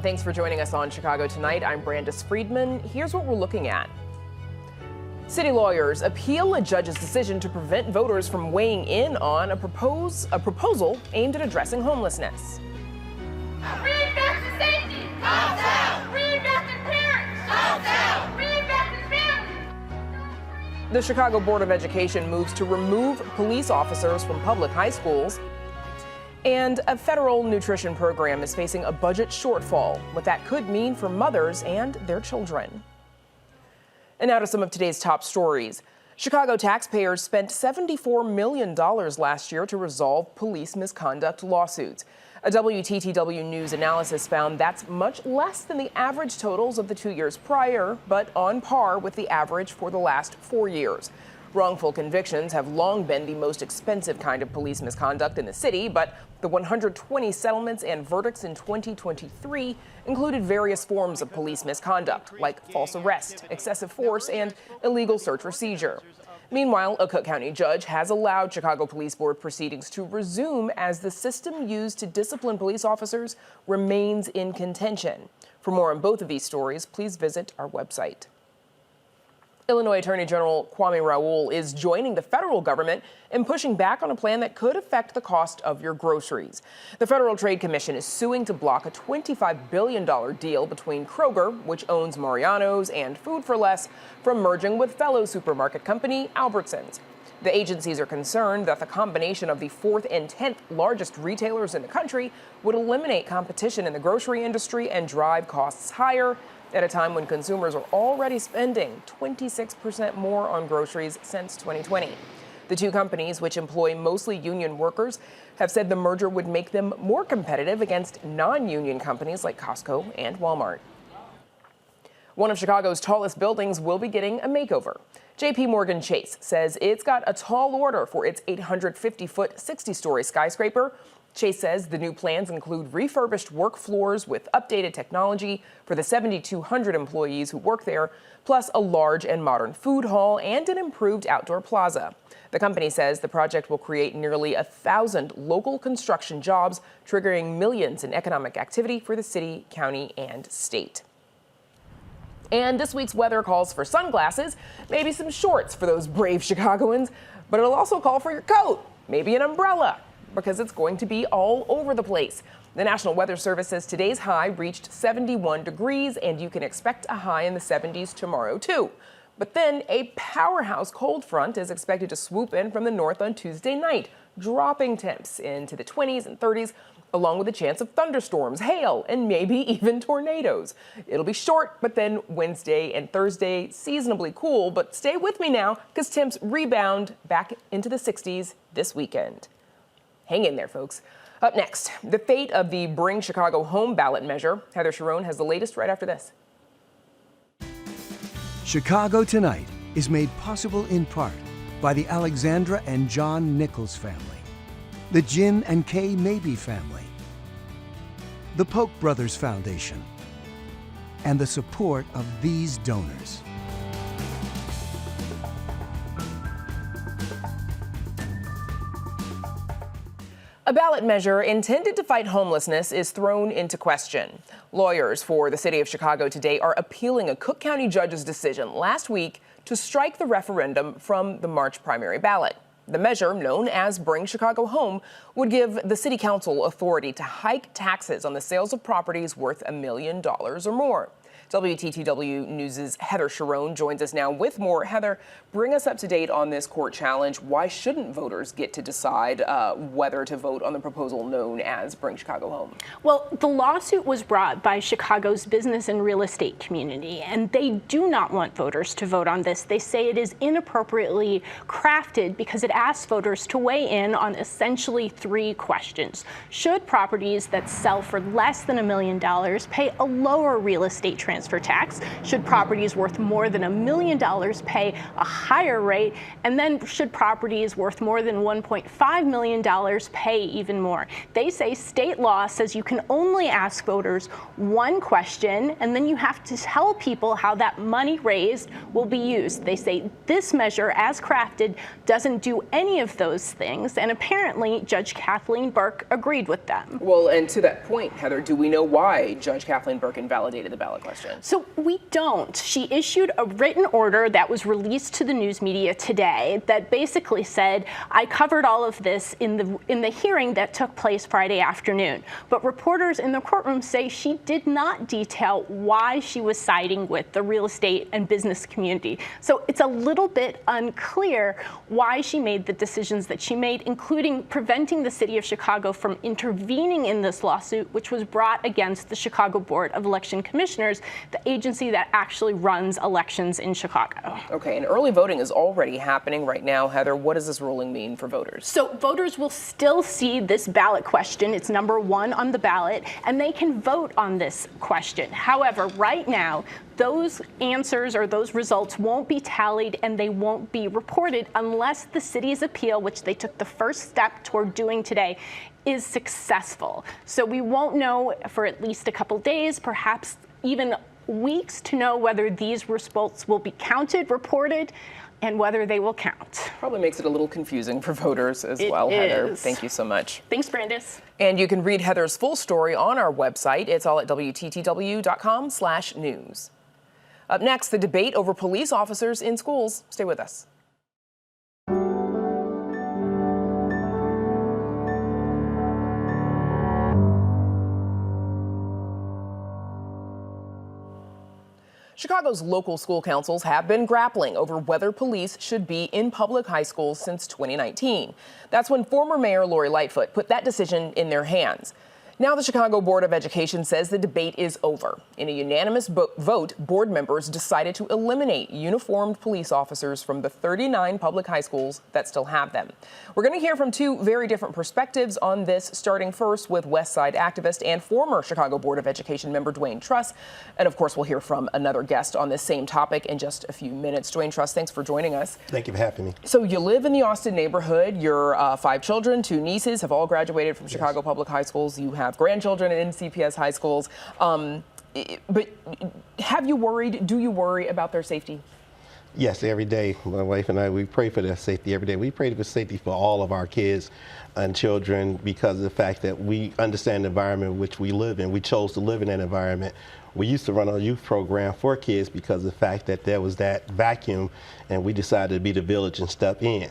Thanks for joining us on Chicago Tonight. I'm Brandis Friedman. Here's what we're looking at. City lawyers appeal a judge's decision to prevent voters from weighing in on a proposal aimed at addressing homelessness. Reinvest in safety! Calm down! Reinvest in parents! Calm down! Reinvest in families! The Chicago Board of Education moves to remove police officers from public high schools. And a federal nutrition program is facing a budget shortfall, what that could mean for mothers and their children. And now to some of today's top stories. Chicago taxpayers spent $74 million last year to resolve police misconduct lawsuits. A WTTW News analysis found that's much less than the average totals of the 2 years prior, but on par with the average for the last 4 years. Wrongful convictions have long been the most expensive kind of police misconduct in the city, but the 120 settlements and verdicts in 2023 included various forms of police misconduct, like false arrest, excessive force, and illegal search or seizure. Meanwhile, a Cook County judge has allowed Chicago Police Board proceedings to resume as the system used to discipline police officers remains in contention. For more on both of these stories, please visit our website. Illinois Attorney General Kwame Raoul is joining the federal government in pushing back on a plan that could affect the cost of your groceries. The Federal Trade Commission is suing to block a $25 billion deal between Kroger, which owns Mariano's, and Food for Less from merging with fellow supermarket company Albertsons. The agencies are concerned that the combination of the 4th and 10th largest retailers in the country would eliminate competition in the grocery industry and drive costs higher at a time when consumers are already spending 26% more on groceries since 2020. The two companies, which employ mostly union workers, have said the merger would make them more competitive against non-union companies like Costco and Walmart. One of Chicago's tallest buildings will be getting a makeover. J.P. Morgan Chase says it's got a tall order for its 850-foot, 60-story skyscraper. Chase says the new plans include refurbished work floors with updated technology for the 7,200 employees who work there, plus a large and modern food hall and an improved outdoor plaza. The company says the project will create nearly 1,000 local construction jobs, triggering millions in economic activity for the city, county, and state. And this week's weather calls for sunglasses, maybe some shorts for those brave Chicagoans, but it'll also call for your coat, maybe an umbrella, because it's going to be all over the place. The National Weather Service says today's high reached 71 degrees, and you can expect a high in the 70s tomorrow, too. But then a powerhouse cold front is expected to swoop in from the north on Tuesday night, dropping temps into the 20s and 30s, along with a chance of thunderstorms, hail, and maybe even tornadoes. It'll be short, but then Wednesday and Thursday, seasonably cool. But stay with me now, because temps rebound back into the 60s this weekend. Hang in there, folks. Up next, the fate of the Bring Chicago Home ballot measure. Heather Sharon has the latest right after this. Chicago Tonight is made possible in part by the Alexandra and John Nichols family, the Jim and Kay Mabey family, the Polk Brothers Foundation, and the support of these donors. A ballot measure intended to fight homelessness is thrown into question. Lawyers for the city of Chicago today are appealing a Cook County judge's decision last week to strike the referendum from the March primary ballot. The measure, known as Bring Chicago Home, would give the city council authority to hike taxes on the sales of properties worth $1 million or more. WTTW News' Heather Sharon joins us now with more. Heather, bring us up to date on this court challenge. Why shouldn't voters get to decide whether to vote on the proposal known as Bring Chicago Home? Well, the lawsuit was brought by Chicago's business and real estate community, and they do not want voters to vote on this. They say it is inappropriately crafted because it asks voters to weigh in on essentially 3 questions. Should properties that sell for less than $1 million pay a lower real estate transaction transfer tax? Should properties worth more than $1 million pay a higher rate? And then should properties worth more than $1.5 million pay even more? They say state law says you can only ask voters one question, and then you have to tell people how that money raised will be used. They say this measure, as crafted, doesn't do any of those things, and apparently Judge Kathleen Burke agreed with them. Well, and to that point, Heather, do we know why Judge Kathleen Burke invalidated the ballot question? So we don't. She issued a written order that was released to the news media today that basically said, I covered all of this in the hearing that took place Friday afternoon. But reporters in the courtroom say she did not detail why she was siding with the real estate and business community. So it's a little bit unclear why she made the decisions that she made, including preventing the city of Chicago from intervening in this lawsuit, which was brought against the Chicago Board of Election Commissioners, the agency that actually runs elections in Chicago. Okay, and early voting is already happening right now. Heather, what does this ruling mean for voters? So voters will still see this ballot question. It's number 1 on the ballot, and they can vote on this question. However, right now, those answers or those results won't be tallied and they won't be reported unless the city's appeal, which they took the first step toward doing today, is successful. So we won't know for at least a couple days, perhaps even weeks, to know whether these results will be counted, reported, and whether they will count. Probably makes it a little confusing for voters as well, Heather. Thank you so much. Thanks, Brandis. And you can read Heather's full story on our website. It's all at WTTW.com/news. Up next, the debate over police officers in schools. Stay with us. Chicago's local school councils have been grappling over whether police should be in public high schools since 2019. That's when former Mayor Lori Lightfoot put that decision in their hands. Now the Chicago Board of Education says the debate is over. In a unanimous vote, board members decided to eliminate uniformed police officers from the 39 public high schools that still have them. We're going to hear from two very different perspectives on this, starting first with West Side activist and former Chicago Board of Education member Dwayne Truss. And of course, we'll hear from another guest on this same topic in just a few minutes. Dwayne Truss, thanks for joining us. Thank you for having me. So you live in the Austin neighborhood. Your 5 children, 2 nieces have all graduated from Chicago public high schools. You have grandchildren in CPS high schools. But have you worried, do you worry about their safety? Yes, every day. My wife and I, we pray for their safety every day. We pray for safety for all of our kids and children because of the fact that we understand the environment in which we live in. We chose to live in that environment. We used to run a youth program for kids because of the fact that there was that vacuum, and we decided to be the village and step in.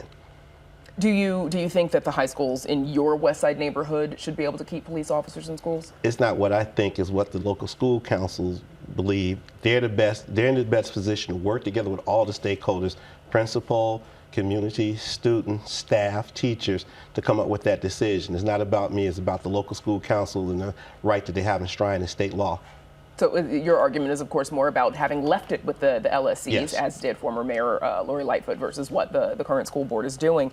Do you think that the high schools in your West Side neighborhood should be able to keep police officers in schools? It's not what I think, is what the local school councils believe. They're the best. They're in the best position to work together with all the stakeholders, principal, community, students, staff, teachers, to come up with that decision. It's not about me. It's about the local school council and the right that they have enshrined in state law. So your argument is, of course, more about having left it with the LSCs, yes, as did former Mayor Lori Lightfoot, versus what the current school board is doing.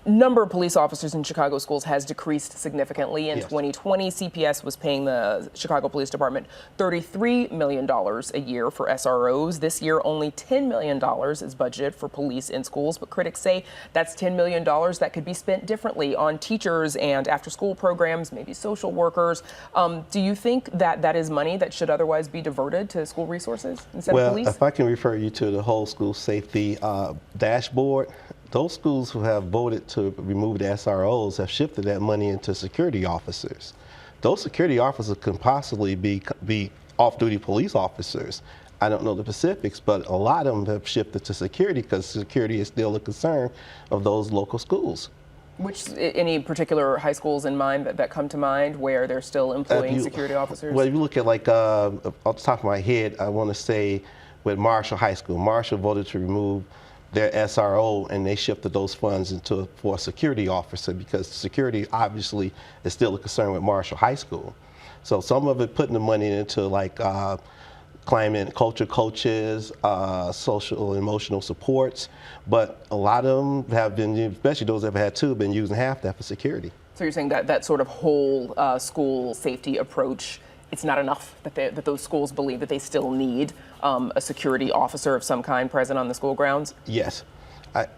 Number of police officers in Chicago schools has decreased significantly. In 2020, CPS was paying the Chicago Police Department $33 million a year for SROs. This year, only $10 million is budgeted for police in schools. But critics say that's $10 million that could be spent differently on teachers and after-school programs, maybe social workers. Do you think that that is money that should otherwise be diverted to school resources instead of police? Well, if I can refer you to the whole school safety dashboard, those schools who have voted to remove the SROs have shifted that money into security officers. Those security officers can possibly be off-duty police officers. I don't know the specifics, but a lot of them have shifted to security because security is still a concern of those local schools. Any particular high schools in mind that come to mind where they're still employing security officers? Well, if you look at, like, off the top of my head, I want to say with Marshall High School. Marshall voted to remove their SRO, and they shifted those funds for a security officer because security obviously is still a concern with Marshall High School. So some of it putting the money into, like, climate and culture coaches, social and emotional supports, but a lot of them have been, especially those that have had 2, been using half that for security. So you're saying that that sort of whole school safety approach it's not enough, that those schools believe that they still need a security officer of some kind present on the school grounds? Yes.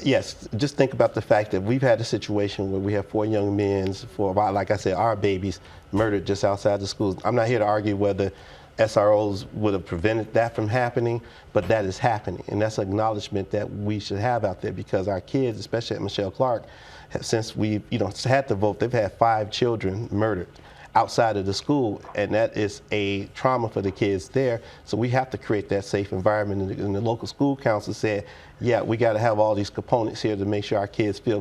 Yes, just think about the fact that we've had a situation where we have 4 young men, like I said, our babies murdered just outside the schools. I'm not here to argue whether SROs would have prevented that from happening, but that is happening. And that's an acknowledgement that we should have out there, because our kids, especially at Michelle Clark, since we had to vote, they've had 5 children murdered outside of the school, and that is a trauma for the kids there. So we have to create that safe environment. And the local school council said, yeah, we got to have all these components here to make sure our kids feel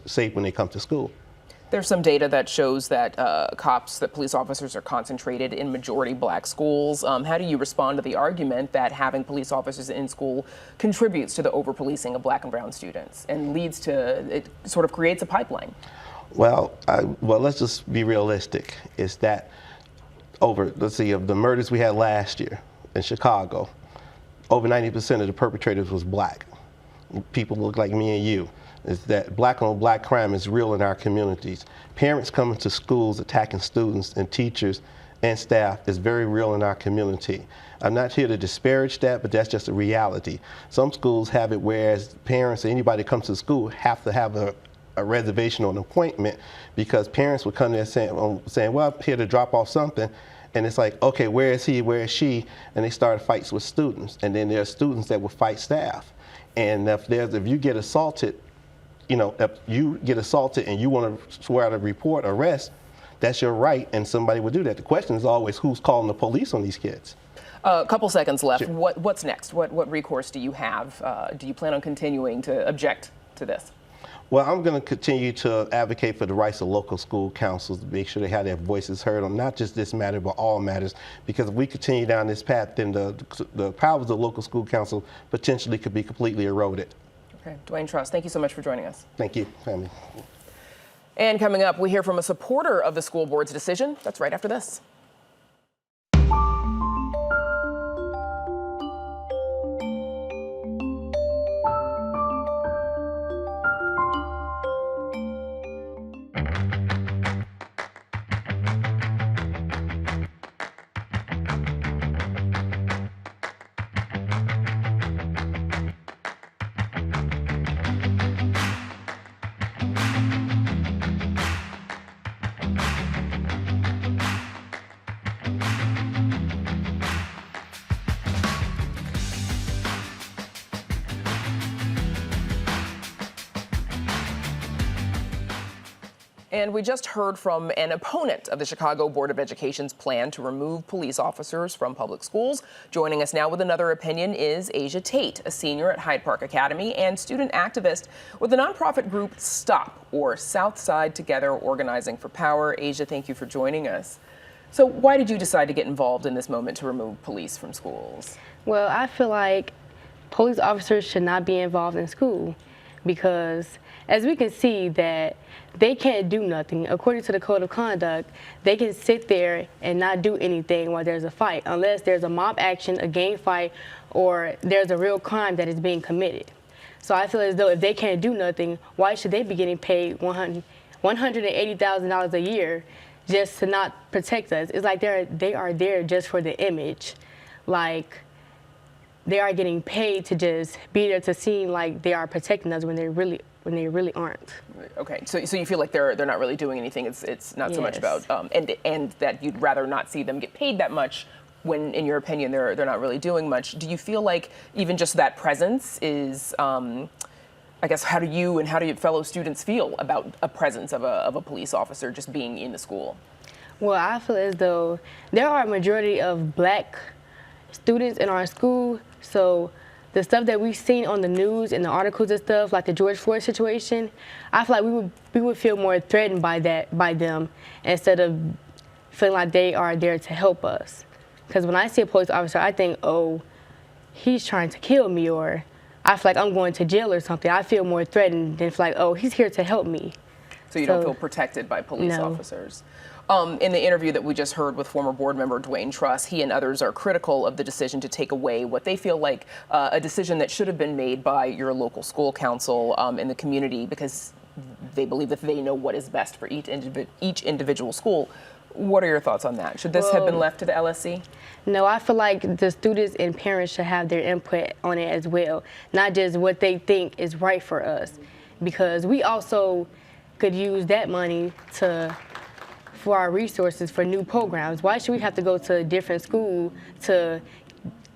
safe when they come to school. There's some data that shows that police officers are concentrated in majority black schools. How do you respond to the argument that having police officers in school contributes to the over-policing of black and brown students and it sort of creates a pipeline? Well, let's just be realistic. Is that of the murders we had last year in Chicago, over 90% of the perpetrators was black. People look like me and you. Is that black on black crime is real in our communities. Parents coming to schools attacking students and teachers and staff is very real in our community. I'm not here to disparage that, but that's just a reality. Some schools have it whereas parents or anybody that comes to school have to have a reservation or an appointment, because parents would come there saying, well, I'm here to drop off something. And it's like, okay, where is he, where is she? And they start fights with students. And then there are students that will fight staff. And if you get assaulted, if you get assaulted and you want to swear out a report, arrest, that's your right, and somebody would do that. The question is always who's calling the police on these kids. A couple seconds left. Sure. What's next? What recourse do you have? Do you plan on continuing to object to this? Well, I'm going to continue to advocate for the rights of local school councils to make sure they have their voices heard on not just this matter, but all matters. Because if we continue down this path, then the powers of local school council potentially could be completely eroded. Okay, Dwayne Truss, thank you so much for joining us. Thank you, family. And coming up, we hear from a supporter of the school board's decision. That's right after this. And we just heard from an opponent of the Chicago Board of Education's plan to remove police officers from public schools. Joining us now with another opinion is Asia Tate, a senior at Hyde Park Academy and student activist with the nonprofit group STOP, or Southside Together Organizing for Power. Asia, thank you for joining us. So why did you decide to get involved in this moment to remove police from schools? Well, I feel like police officers should not be involved in school because, as we can see, that they can't do nothing. According to the code of conduct, they can sit there and not do anything while there's a fight, unless there's a mob action, a gang fight, or there's a real crime that is being committed. So I feel as though if they can't do nothing, why should they be getting paid $180,000 a year just to not protect us? It's like they are there just for the image. Like, they are getting paid to just be there to seem like they are protecting us when they really aren't. Okay, so you feel like they're not really doing anything. It's not so much about and that you'd rather not see them get paid that much when, in your opinion, they're not really doing much. Do you feel like even just that presence is, I guess, how do you and how do your fellow students feel about a presence of a police officer just being in the school? Well, I feel as though there are a majority of black students in our school, so the stuff that we've seen on the news and the articles and stuff, like the George Floyd situation, I feel like we would feel more threatened by them instead of feeling like they are there to help us. Because when I see a police officer, I think, oh, he's trying to kill me, or I feel like I'm going to jail or something. I feel more threatened than feel like, oh, he's here to help me. So you don't feel protected by police officers? In the interview that we just heard with former board member Dwayne Truss, he and others are critical of the decision to take away what they feel like a decision that should have been made by your local school council in the community, because they believe that they know what is best for each individual school. What are your thoughts on that? Should this have been left to the LSC? No, I feel like the students and parents should have their input on it as well, not just what they think is right for us, because we also could use that money for our resources for new programs. Why should we have to go to a different school to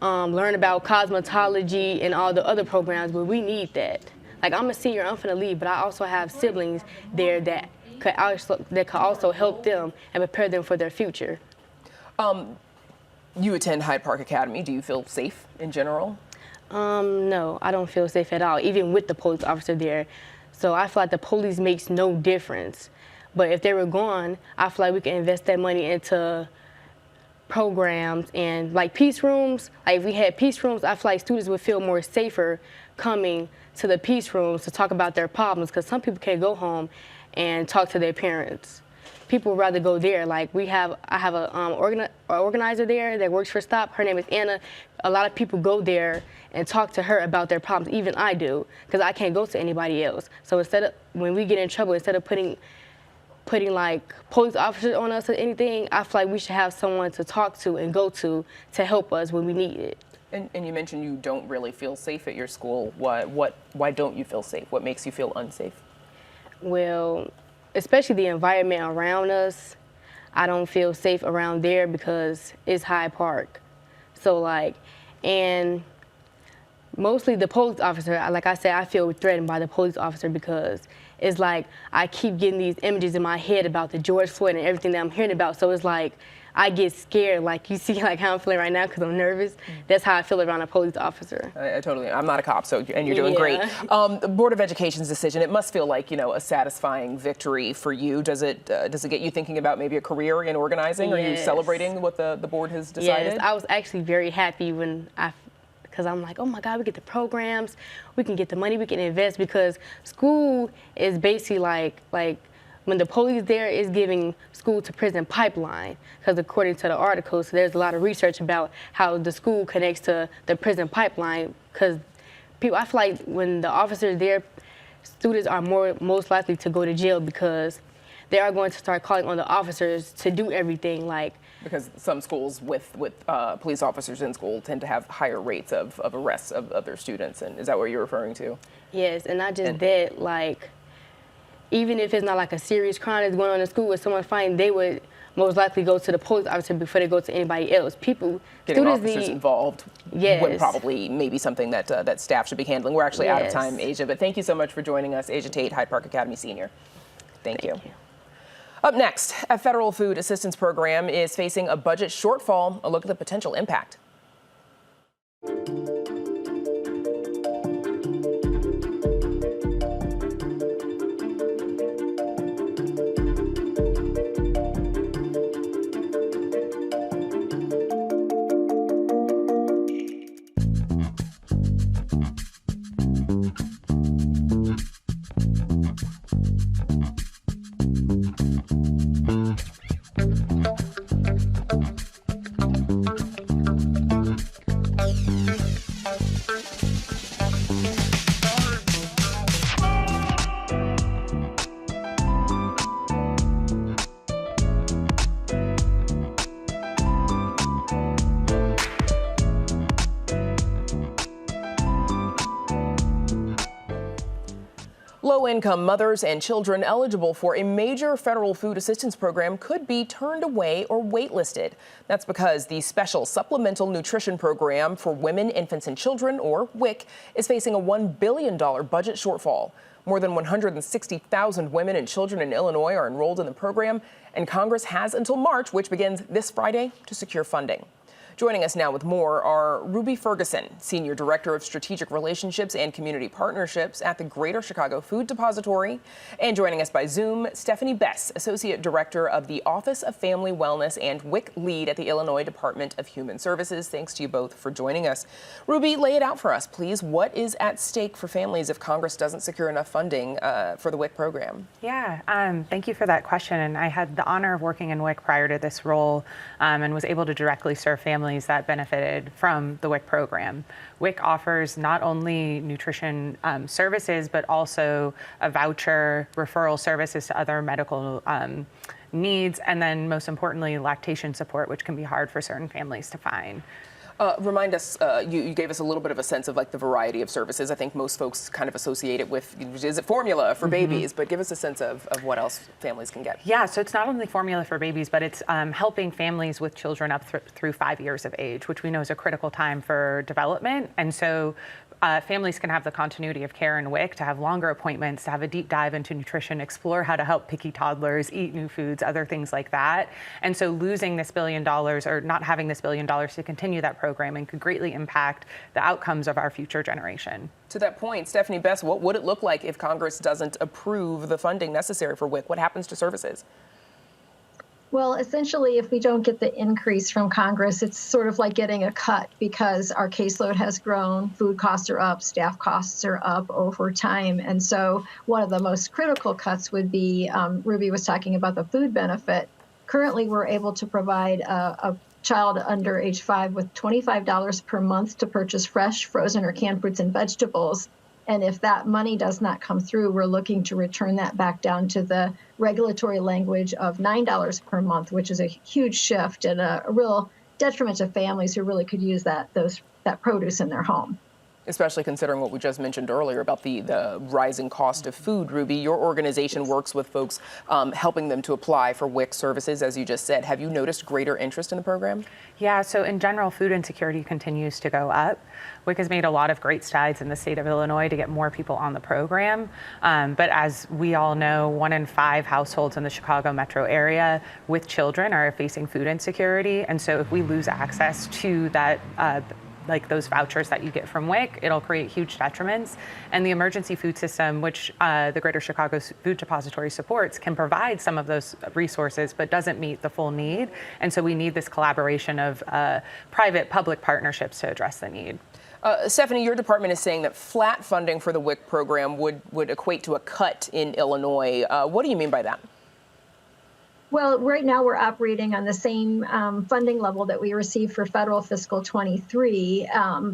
learn about cosmetology and all the other programs where we need that? Like, I'm a senior, I'm finna leave, but I also have siblings there that could also help them and prepare them for their future. You attend Hyde Park Academy. Do you feel safe in general? No, I don't feel safe at all, even with the police officer there. So I feel like the police makes no difference. But if they were gone, I feel like we can invest that money into programs and like peace rooms. Like if we had peace rooms, I feel like students would feel more safer coming to the peace rooms to talk about their problems, because some people can't go home and talk to their parents. People would rather go there. Like I have a organizer there that works for STOP. Her name is Anna. A lot of people go there and talk to her about their problems. Even I do, because I can't go to anybody else. So when we get in trouble, instead of putting like police officers on us or anything, I feel like we should have someone to talk to and go to help us when we need it. And you mentioned you don't really feel safe at your school. Why don't you feel safe? What makes you feel unsafe? Well, especially the environment around us. I don't feel safe around there because it's Hyde Park. So and mostly the police officer, like I said, I feel threatened by the police officer because it's like I keep getting these images in my head about the George Floyd and everything that I'm hearing about. So it's like I get scared, like you see like how I'm feeling right now because I'm nervous. That's how I feel around a police officer. I'm not a cop, and you're doing great. The Board of Education's decision, it must feel like, a satisfying victory for you. Does it get you thinking about maybe a career in organizing? Yes. Are you celebrating what the board has decided? Yes, I was actually very happy because I'm like, oh my God, we get the programs, we can get the money, we can invest, because school is basically like when the police there is giving school to prison pipeline, because according to the articles, so there's a lot of research about how the school connects to the prison pipeline, because I feel like when the officers there, students are most likely to go to jail because they are going to start calling on the officers to do everything, because some schools with police officers in school tend to have higher rates of arrests of their students. And is that what you're referring to? Yes, and not just that, even if it's not like a serious crime that's going on in school with someone fighting, they would most likely go to the police officer before they go to anybody else. Getting officers involved would probably maybe something that staff should be handling. We're actually out of time, Asia, but thank you so much for joining us. Asia Tate, Hyde Park Academy Senior. Thank you. Up next, a federal food assistance program is facing a budget shortfall. A look at the potential impact. Low-income mothers and children eligible for a major federal food assistance program could be turned away or waitlisted. That's because the Special Supplemental Nutrition Program for Women, Infants, and Children, or WIC, is facing a $1 billion budget shortfall. More than 160,000 women and children in Illinois are enrolled in the program, and Congress has until March, which begins this Friday, to secure funding. Joining us now with more are Ruby Ferguson, Senior Director of Strategic Relationships and Community Partnerships at the Greater Chicago Food Depository, and joining us by Zoom, Stephanie Bess, Associate Director of the Office of Family Wellness and WIC Lead at the Illinois Department of Human Services. Thanks to you both for joining us. Ruby, lay it out for us, please. What is at stake for families if Congress doesn't secure enough funding for the WIC program? Yeah, thank you for that question. And I had the honor of working in WIC prior to this role and was able to directly serve families that benefited from the WIC program. WIC offers not only nutrition services, but also a voucher referral services to other medical needs, and then most importantly, lactation support, which can be hard for certain families to find. Remind us, you gave us a little bit of a sense of like the variety of services. I think most folks kind of associate it with, is it formula for babies? But give us a sense of what else families can get. Yeah, so it's not only formula for babies, but it's helping families with children up through 5 years of age, which we know is a critical time for development. And so families can have the continuity of care in WIC, to have longer appointments, to have a deep dive into nutrition, explore how to help picky toddlers eat new foods, other things like that. And so losing this $1 billion, or not having this $1 billion to continue that programming, could greatly impact the outcomes of our future generation. To that point, Stephanie Bess, what would it look like if Congress doesn't approve the funding necessary for WIC? What happens to services? Well, essentially, if we don't get the increase from Congress, it's sort of like getting a cut, because our caseload has grown, food costs are up, staff costs are up over time. And so one of the most critical cuts would be, Ruby was talking about the food benefit. Currently, we're able to provide a child under age 5 with $25 per month to purchase fresh, frozen, or canned fruits and vegetables. And if that money does not come through, we're looking to return that back down to the regulatory language of $9 per month, which is a huge shift and a real detriment to families who really could use that produce in their home. Especially considering what we just mentioned earlier about the rising cost of food. Ruby, your organization works with folks, helping them to apply for WIC services, as you just said. Have you noticed greater interest in the program? Yeah, so in general, food insecurity continues to go up. WIC has made a lot of great strides in the state of Illinois to get more people on the program. But as we all know, 1 in 5 households in the Chicago metro area with children are facing food insecurity. And so if we lose access to that, like those vouchers that you get from WIC, it'll create huge detriments. And the emergency food system, which the Greater Chicago Food Depository supports, can provide some of those resources, but doesn't meet the full need. And so we need this collaboration of private-public partnerships to address the need. Stephanie, your department is saying that flat funding for the WIC program would equate to a cut in Illinois. What do you mean by that? Well, right now we're operating on the same funding level that we received for federal fiscal 23,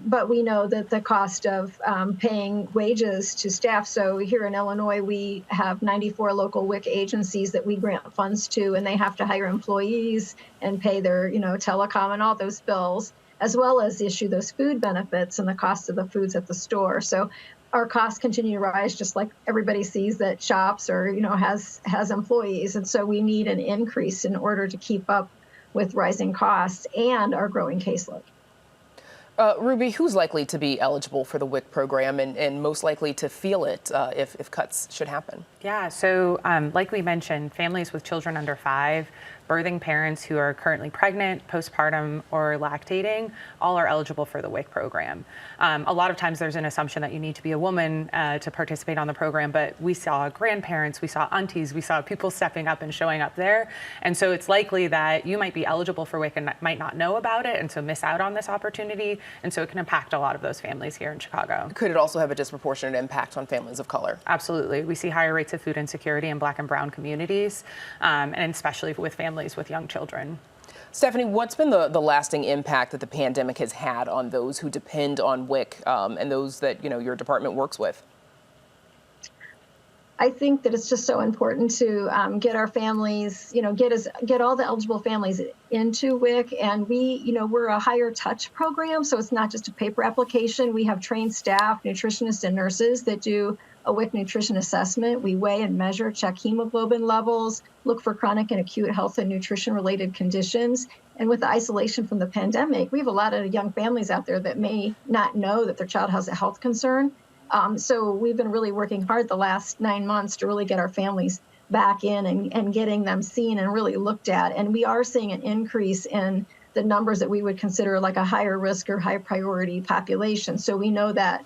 but we know that the cost of paying wages to staff. So here in Illinois, we have 94 local WIC agencies that we grant funds to, and they have to hire employees and pay their, telecom and all those bills, as well as issue those food benefits and the cost of the foods at the store. So our costs continue to rise, just like everybody sees that shops or, has employees. And so we need an increase in order to keep up with rising costs and our growing caseload. Ruby, who's likely to be eligible for the WIC program and most likely to feel it if cuts should happen? Yeah, so like we mentioned, families with children under 5, birthing parents who are currently pregnant, postpartum, or lactating, all are eligible for the WIC program. A lot of times there's an assumption that you need to be a woman to participate on the program, but we saw grandparents, we saw aunties, we saw people stepping up and showing up there. And so it's likely that you might be eligible for WIC and might not know about it, and so miss out on this opportunity. And so it can impact a lot of those families here in Chicago. Could it also have a disproportionate impact on families of color? Absolutely. We see higher rates of food insecurity in Black and brown communities, and especially with families with young children. Stephanie, what's been the lasting impact that the pandemic has had on those who depend on WIC and those that your department works with? I think that it's just so important to get our families, get all the eligible families into WIC. And we're a higher touch program, so it's not just a paper application. We have trained staff, nutritionists and nurses that do a WIC nutrition assessment. We weigh and measure, check hemoglobin levels, look for chronic and acute health and nutrition related conditions. And with the isolation from the pandemic, we have a lot of young families out there that may not know that their child has a health concern. So we've been really working hard the last 9 months to really get our families back in and getting them seen and really looked at. And we are seeing an increase in the numbers that we would consider like a higher risk or high priority population. So we know that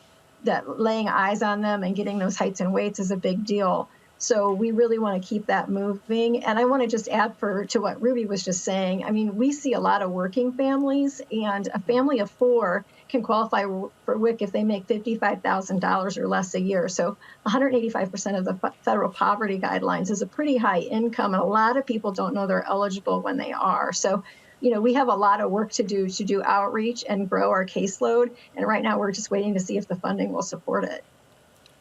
laying eyes on them and getting those heights and weights is a big deal. So we really want to keep that moving. And I want to just add to what Ruby was just saying. I mean, we see a lot of working families, and a family of 4 can qualify for WIC if they make $55,000 or less a year. So 185% of the federal poverty guidelines is a pretty high income, and a lot of people don't know they're eligible when they are. So, we have a lot of work to do outreach and grow our caseload. And right now we're just waiting to see if the funding will support it.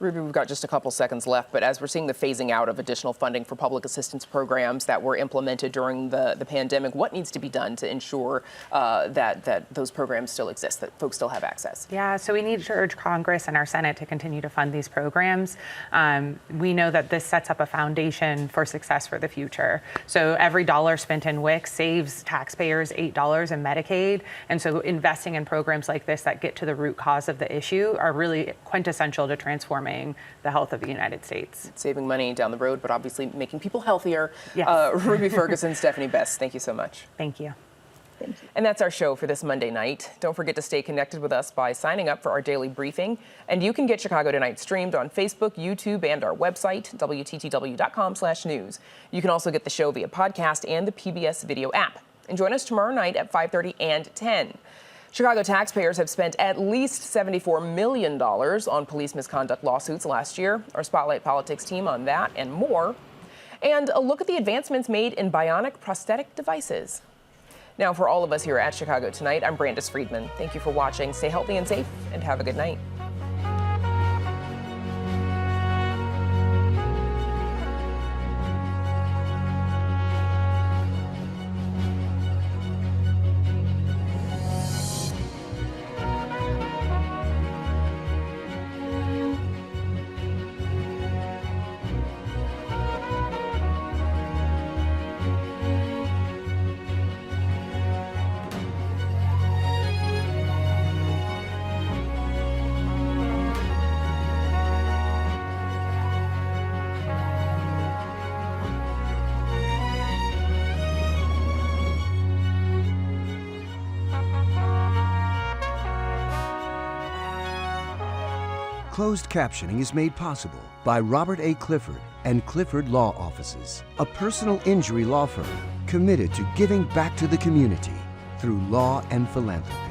Ruby, we've got just a couple seconds left, but as we're seeing the phasing out of additional funding for public assistance programs that were implemented during the pandemic, what needs to be done to ensure that those programs still exist, that folks still have access? Yeah, so we need to urge Congress and our Senate to continue to fund these programs. We know that this sets up a foundation for success for the future. So every dollar spent in WIC saves taxpayers $8 in Medicaid. And so investing in programs like this that get to the root cause of the issue are really quintessential to transforming the health of the United States. Saving money down the road, but obviously making people healthier. Yes. Ruby Ferguson, Stephanie Best, thank you so much. Thank you. And that's our show for this Monday night. Don't forget to stay connected with us by signing up for our daily briefing. And you can get Chicago Tonight streamed on Facebook, YouTube, and our website, WTTW.com/news. You can also get the show via podcast and the PBS video app. And join us tomorrow night at 5:30 and 10. Chicago taxpayers have spent at least $74 million on police misconduct lawsuits last year. Our Spotlight Politics team on that and more. And a look at the advancements made in bionic prosthetic devices. Now, for all of us here at Chicago Tonight, I'm Brandis Friedman. Thank you for watching. Stay healthy and safe, and have a good night. Closed captioning is made possible by Robert A. Clifford and Clifford Law Offices, a personal injury law firm committed to giving back to the community through law and philanthropy.